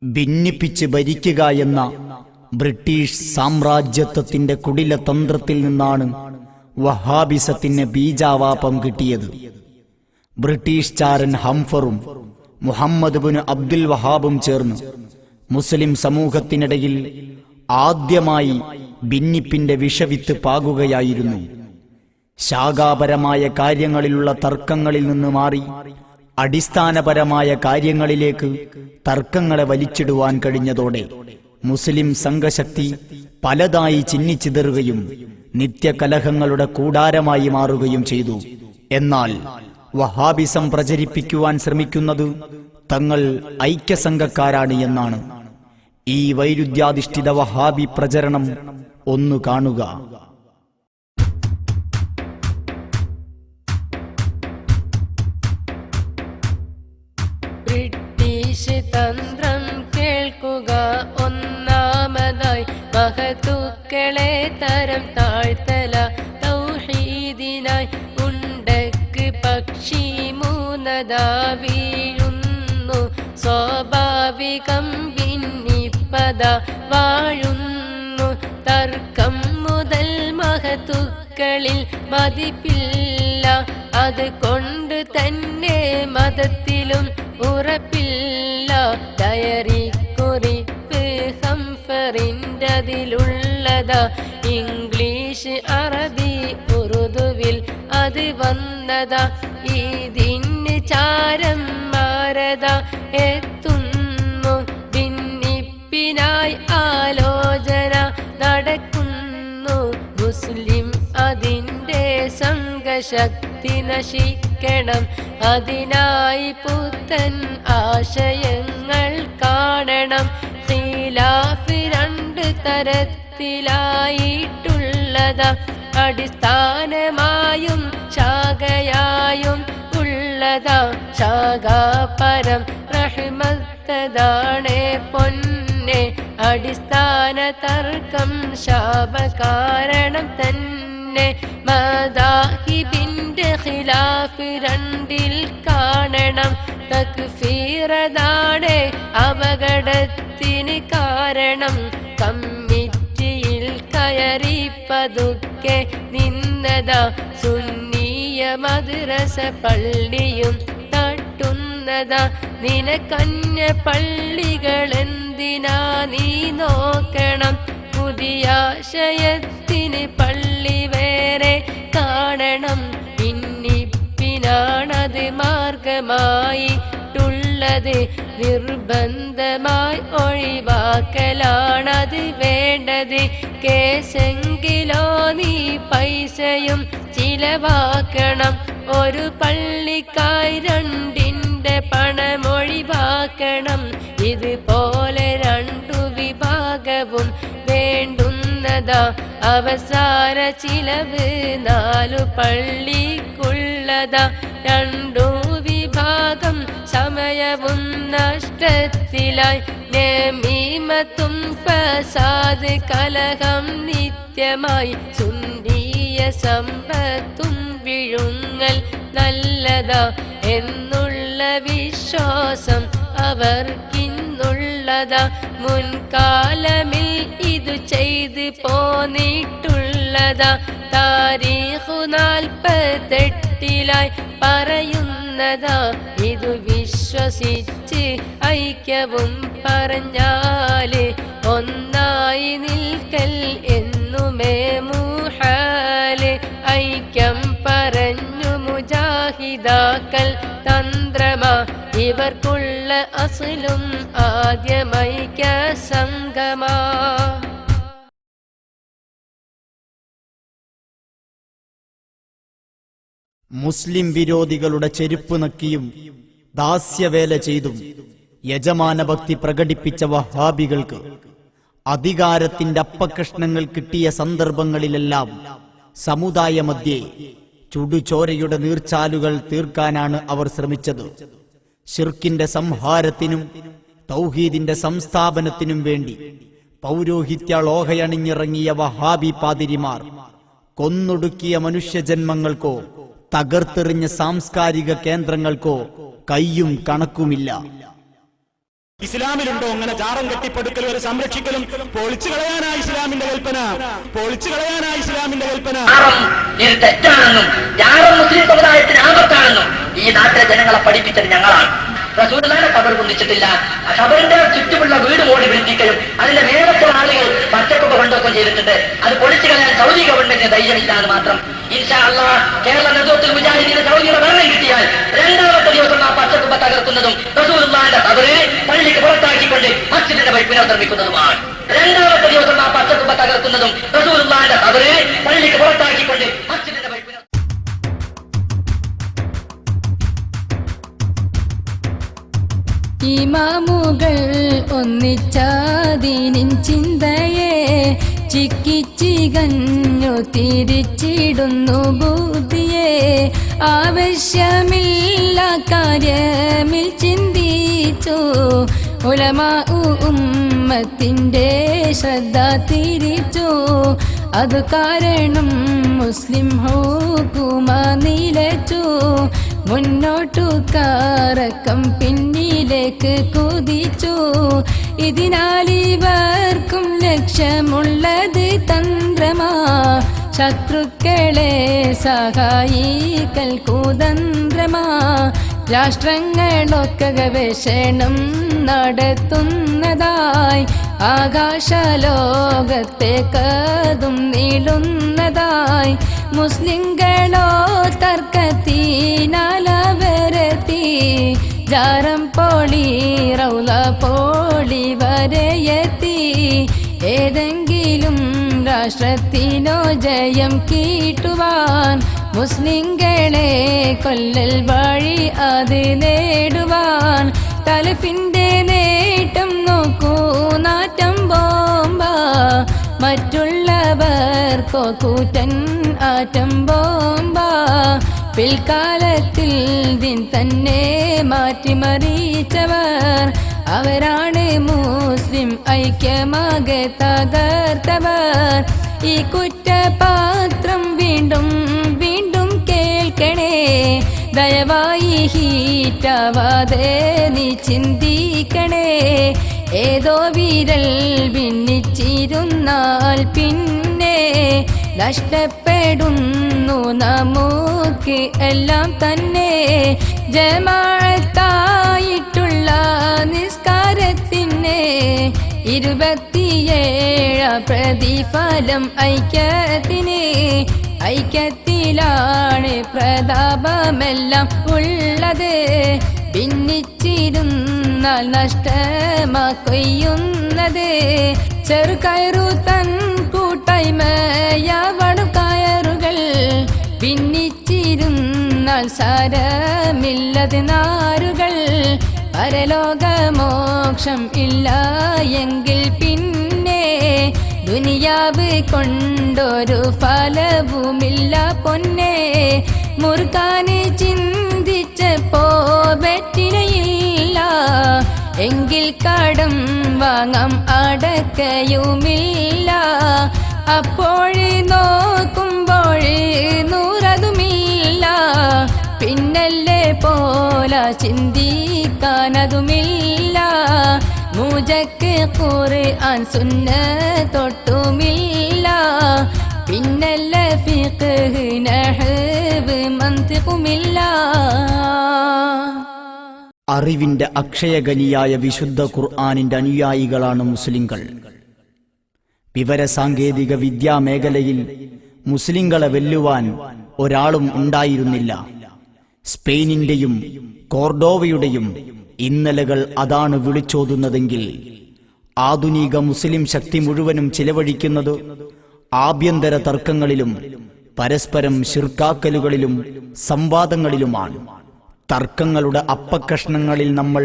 ഭിന്നിപ്പിച്ച് ഭരിക്കുക എന്ന ബ്രിട്ടീഷ് സാമ്രാജ്യത്വത്തിന്റെ കുടിലതന്ത്രത്തിൽ നിന്നാണ് വഹാബിസത്തിന് ബീജാവാപം കിട്ടിയത്. ബ്രിട്ടീഷ് ചാരൻ ഹംഫറും മുഹമ്മദ് ബിൻ അബ്ദുൽ വഹാബും ചേർന്ന് മുസ്ലിം സമൂഹത്തിനിടയിൽ ആദ്യമായി ഭിന്നിപ്പിന്റെ വിഷവിത്ത് പാകുകയായിരുന്നു. ശാഖാപരമായ കാര്യങ്ങളിലുള്ള തർക്കങ്ങളിൽ നിന്ന് മാറി അടിസ്ഥാനപരമായ കാര്യങ്ങളിലേക്ക് തർക്കങ്ങളെ വലിച്ചിടുവാൻ കഴിഞ്ഞതോടെ മുസ്ലിം സംഘശക്തി പലതായി ചിന്നിച്ചിതറുകയും നിത്യകലഹങ്ങളുടെ കൂടാരമായി മാറുകയും ചെയ്തു. എന്നാൽ വഹാബിസം പ്രചരിപ്പിക്കുവാൻ ശ്രമിക്കുന്നത് തങ്ങൾ ഐക്യസംഘക്കാരാണ് എന്നാണ്. ഈ വൈരുദ്ധ്യാധിഷ്ഠിത വഹാബി പ്രചരണം ഒന്നു കാണുക. ബ്രിട്ടീഷ് തന്ത്രം കേൾക്കുക. ഒന്നാമതായി മഹത്തുക്കളെ തരം താഴ്ത്തല. തൗഹീദിനായി ഉണ്ടക്ക് പക്ഷി മൂന്നതാ വീഴുന്നു. സ്വാഭാവികം ഭിന്നിപ്പത വാഴുന്നു. തർക്കം മുതൽ മഹത്തുക്കളിൽ മതിപ്പില്ല. അത് കൊണ്ട് തന്നെ മതത്തിലും ഉറപ്പില്ല. ഡയറി കുറിപ്പ് ഹംഫറിൻ്റെതിലുള്ളതാ. ഇംഗ്ലീഷ് അറബി ഉറുദുവിൽ അത് വന്നതാ. ഇതിന് ചാരം മാരത എത്തുന്നു. ഭിന്നിപ്പിനായി ആലോചന നടക്കുന്നു. മുസ്ലിം അതിൻ്റെ സംഘശക്തി നശിക്കണം. അതിനായി പുത്തൻ ആശയങ്ങൾ കാണണം. ഖിലാഫ് രണ്ട് തരത്തിലായിട്ടുള്ളതാ. അടിസ്ഥാനമായും ശാഖയായും ഉള്ളതാ. ശാഖാപരം റഹ്മത്തതാണേ പൊന്നെ. അടിസ്ഥാന തർക്കം ശാപകാരണം തന്നെ. മദാഹിബിന്റെ ഖിലാഫ് രണ്ടിൽ കാണണം. തക്ഫീറതാണ് അപകടത്തിന് കാരണം. കമ്മിറ്റിയിൽ കയറി പതുക്കെ നിന്നതാ. സുന്നിയ മദ്രസ പള്ളിയും തട്ടുന്നതാ. നിനക്കന്യ പള്ളികളെന്തിനാ നീ നോക്കണം. പുതിയാശയത്തിന് പള്ളി വേറെ കാണണം. ഭിന്നിപ്പിനാണത് മാർഗമായിട്ടുള്ളത്. നിർബന്ധമായി ഒഴിവാക്കലാണത് വേണ്ടത്. കേസെങ്കിലോ നീ പൈസയും ചിലവാക്കണം. ഒരു പള്ളിക്കായി രണ്ടിൻ്റെ പണമൊഴിവാക്കണം. ഇതുപോലെ രണ്ടു വിഭാഗവും വേണ്ടുന്നതാ. അവസാന ചിലവ് 4 പള്ളിക്കുള്ളതാ. രണ്ടു വിഭാഗം സമയവും നഷ്ടത്തിലായി. നമീമത്തും ഫസാദ് കലഹം നിത്യമായി. സുന്നിയ സമ്പത്തും വിഴുങ്ങൽ നല്ലതാ എന്നുള്ള വിശ്വാസം അവർക്കിന്നുള്ളതാ. മുൻകാലമിൽ ഇതു ചെയ്ത് പോന്നിട്ടുള്ളതാ. താരീഖു 48 പറയുന്നതാ. ഇതു വിശ്വസിച്ച് ഐക്യവും പറഞ്ഞാല് ഒന്നായി നിൽക്കൽ എന്നുമേ മുഹാല്. ഐക്യം പറഞ്ഞു മുജാഹിദാക്കൾ തന്ത്രമാ. ഇവർക്കുള്ള അസ്ലും ആദ്യമൈക്യ സംഗമാ. മുസ്ലിം വിരോധികളുടെ ചെരുപ്പ് നക്കിയും ദാസ്യവേല ചെയ്തും യജമാനഭക്തി പ്രകടിപ്പിച്ച വഹാബികൾക്ക് അധികാരത്തിന്റെ അപ്പകഷ്ണങ്ങൾ കിട്ടിയ സന്ദർഭങ്ങളിലെല്ലാം സമുദായമധ്യേ ചുടുചോരയുടെ നീർച്ചാലുകൾ തീർക്കാനാണ് അവർ ശ്രമിച്ചത്. ശിർക്കിന്റെ സംഹാരത്തിനും തൗഹീദിന്റെ സംസ്ഥാപനത്തിനും വേണ്ടി പൗരോഹിത്യ ലോഹയണിഞ്ഞിറങ്ങിയ വഹാബി പാതിരിമാർ കൊന്നൊടുക്കിയ മനുഷ്യജന്മങ്ങൾക്കോ തകർത്തെറിഞ്ഞ സാംസ്കാരിക കേന്ദ്രങ്ങൾക്കോ കയ്യും കണക്കുമില്ല. ഇസ്ലാമിലുണ്ടോ അങ്ങനെ ജാറം കെട്ടിപ്പടുക്കലും ഒരു സംരക്ഷിക്കലും? പൊളിച്ചു കളയാനാ ഇസ്ലാമിന്റെ കൽപ്പന, പൊളിച്ചു കളയാനാ ഇസ്ലാമിന്റെ കൽപ്പന. ഇത് തെറ്റാണെന്നും ജാറം മുസ്ലിം സമുദായത്തിന് ആപത്താണെന്നും ഈ നാട്ടിലെ ജനങ്ങളെ പഠിപ്പിച്ചത് ഞങ്ങളാണ്. റസൂലുള്ളാഹിന്റെ ഖബർ പൊന്തിച്ചിട്ടില്ല. ഖബറിന്റെ ചുറ്റുമുള്ള വീട് മോടി വൃത്തിക്കലും അതിന്റെ മേലത്തെ ആളുകൾ പച്ചക്കൊമ്പ് കൊണ്ടൊക്കെ ചെയ്തിട്ടുണ്ട്. അത് പൊളിച്ചു കളയാൻ സൗദി ഗവൺമെന്റിന് ധൈര്യമില്ലാന്ന് മാത്രം. ഇൻഷാ അല്ലാഹ് കേരള നേതൃത്വത്തിൽ മുജാഹിദീന് സൗദിയുടെ ഭരണം കിട്ടിയാൽ രണ്ടാമത്തെ ദിവസം ആ പച്ചക്കൊമ്പ് തകർക്കുന്നതും റസൂലുള്ളാഹിന്റെ ഖബറിനെ പള്ളിക്ക് പുറത്താക്കിക്കൊണ്ട് മസ്ജിദിന്റെ പൈപ്പിനെ നിർമ്മിക്കുന്നതുമാണ്. രണ്ടാമത്തെ ദിവസം ആ പച്ചക്കൊമ്പ് തകർക്കുന്നതും റസൂലുള്ളാഹിന്റെ ഖബറിനെ പള്ളിക്ക് പുറത്താക്കിക്കൊണ്ട് മസ്ജിദിന്റെ പൈപ്പിനെ. ഇമാമുകൾ ഒന്നിച്ചാദീനിൻ ചിന്തയെ ചിക്കിച്ചികഞ്ഞു തിരിച്ചിടുന്നു ബുദ്ധിയെ. ആവശ്യമില്ല കാര്യമിൽ ചിന്തിച്ചു ഉലമാ ഉമ്മത്തിന്റെ ശ്രദ്ധ തിരിച്ചു. അത് കാരണം മുസ്ലിം ഹുക്കൂമ നിലച്ചു. മുന്നോട്ടു കറക്കം പിന്നിലേക്ക് കുതിച്ചു. ഇതിനാൽ ഇവർക്കും ലക്ഷ്യമുള്ളത് തന്ത്രമാ. ശത്രുക്കളെ സഹായിക്കൽ കുതന്ത്രമാ. രാഷ്ട്രങ്ങളൊക്കെ ഗവേഷണം നടത്തുന്നതായി. ആകാശലോകത്തേക്കതും നീളുന്നതായി. മുസ്ലിങ്ങളോ തർക്കത്തിനാലവരെത്തി. ജാറം പോളി റൗല പോളി വരെയെത്തി. ഏതെങ്കിലും രാഷ്ട്രത്തിനോ ജയം കിട്ടുവാൻ മുസ്ലിങ്ങളെ കൊല്ലൽ വഴി അത് നേടുവാൻ. തലഫിന്റെ നേട്ടം നോക്കൂ നാറ്റം ബോംബ. മറ്റുള്ളവർക്കോ കൂറ്റൻ ആറ്റം ബോംബ. പിൽക്കാലത്തിൽ ദിൻ തന്നെ മാറ്റിമറിച്ചവർ അവരാണ് മുസ്ലിം ഐക്യമാകെ തകർത്തവർ. ഈ കുറ്റപാത്രം വീണ്ടും വീണ്ടും കേൾക്കണേ. ദയവായി ഹീറ്റാവാതെ നീ ചിന്തിക്കണേ. ഏതോ വിരൽ ഭിന്നിച്ചിരുന്നാൽ പിന്നെ നഷ്ടപ്പെടുന്നു നമുക്ക് എല്ലാം തന്നെ. ജമാഅത്തായിട്ടുള്ള നിസ്കാരത്തിന് 27 പ്രതിഫലം ഐക്യത്തിന്. ഐക്യത്തിലാണ് പ്രതാപമെല്ലാം ഉള്ളത്. ഭിന്നിച്ചിരുന്നാൽ നഷ്ടമാ കൊയ്യുന്നത്. ചെറുകയറു തൻ കൂട്ടായ്മയാവണം കയറുകൾ. ഭിന്നിച്ചിരുന്നാൽ സാരമില്ലത് നാരുകൾ. പരലോകമോക്ഷം ഇല്ല എങ്കിൽ പിന്നെ ദുനിയാവ് കൊണ്ടൊരു ഫലവുമില്ല പൊന്നെ. മുറുകാന് ചിന്തിച്ചപ്പോ വെറ്റിലയില്ല എങ്കിൽ കടം വാങ്ങാം അടക്കയുമില്ല. അപ്പോഴ് നോക്കുമ്പോഴ് നൂറതുമില്ല. പിന്നല്ലേ പോല ചിന്തിക്കാനതുമില്ല. മുജക്ക് ഖുർആൻ സുന്നത്തൊട്ടുമില്ല. പിന്നല്ല ഫിഖ് നഹ്വ് മന്തിഖുമില്ല. അറിവിന്റെ അക്ഷയഖനിയായ വിശുദ്ധ ഖുർആനിന്റെ അനുയായികളാണ് മുസ്ലിങ്ങൾ. വിവരസാങ്കേതിക വിദ്യാമേഖലയിൽ മുസ്ലിങ്ങളെ വെല്ലുവാൻ ഒരാളും ഉണ്ടായിരുന്നില്ല. സ്പെയിനിന്റെയും കോർഡോവയുടെയും ഇന്നലകൾ അതാണ് വിളിച്ചോതുന്നതെങ്കിൽ ആധുനിക മുസ്ലിം ശക്തി മുഴുവനും ചിലവഴിക്കുന്നത് ആഭ്യന്തര തർക്കങ്ങളിലും പരസ്പരം ശിർക്കാക്കലുകളിലും സംവാദങ്ങളിലുമാണ്. തർക്കങ്ങളുടെ അപ്പക്കഷ്ണങ്ങളിൽ നമ്മൾ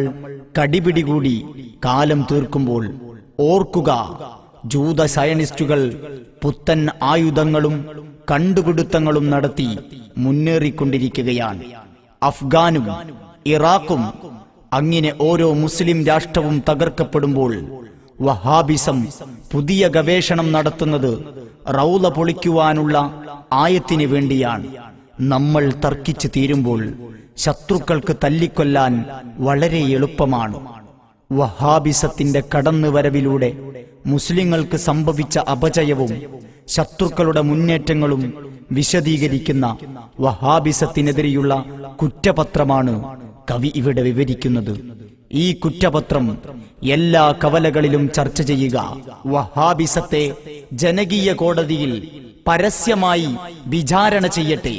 കടിപിടികൂടി കാലം തീർക്കുമ്പോൾ ഓർക്കുക, ജൂത സയനിസ്റ്റുകൾ പുത്തൻ ആയുധങ്ങളും കണ്ടുപിടുത്തങ്ങളും നടത്തി മുന്നേറിക്കൊണ്ടിരിക്കുകയാണ്. അഫ്ഗാനും ഇറാഖും അങ്ങനെ ഓരോ മുസ്ലിം രാഷ്ട്രവും തകർക്കപ്പെടുമ്പോൾ വഹാബിസം പുതിയ ഗവേഷണം നടത്തുന്നത് റൗള പൊളിക്കുവാനുള്ള ആയത്തിന് വേണ്ടിയാണ്. നമ്മൾ തർക്കിച്ച് തീരുമ്പോൾ ശത്രുക്കൾക്ക് തല്ലിക്കൊല്ലാൻ വളരെ എളുപ്പമാണ്. വഹാബിസത്തിന്റെ കടന്നുവരവിലൂടെ മുസ്ലിങ്ങൾക്ക് സംഭവിച്ച അപജയവും ശത്രുക്കളുടെ മുന്നേറ്റങ്ങളും വിശദീകരിക്കുന്ന വഹാബിസത്തിനെതിരെയുള്ള കുറ്റപത്രമാണ് കവി ഇവിടെ വിവരിക്കുന്നത്. ഈ കുറ്റപത്രം എല്ലാ കവലകളിലും ചർച്ച ചെയ്യുക, വഹാബിസത്തെ ജനകീയ കോടതിയിൽ പരസ്യമായി വിചാരണ ചെയ്യട്ടെ.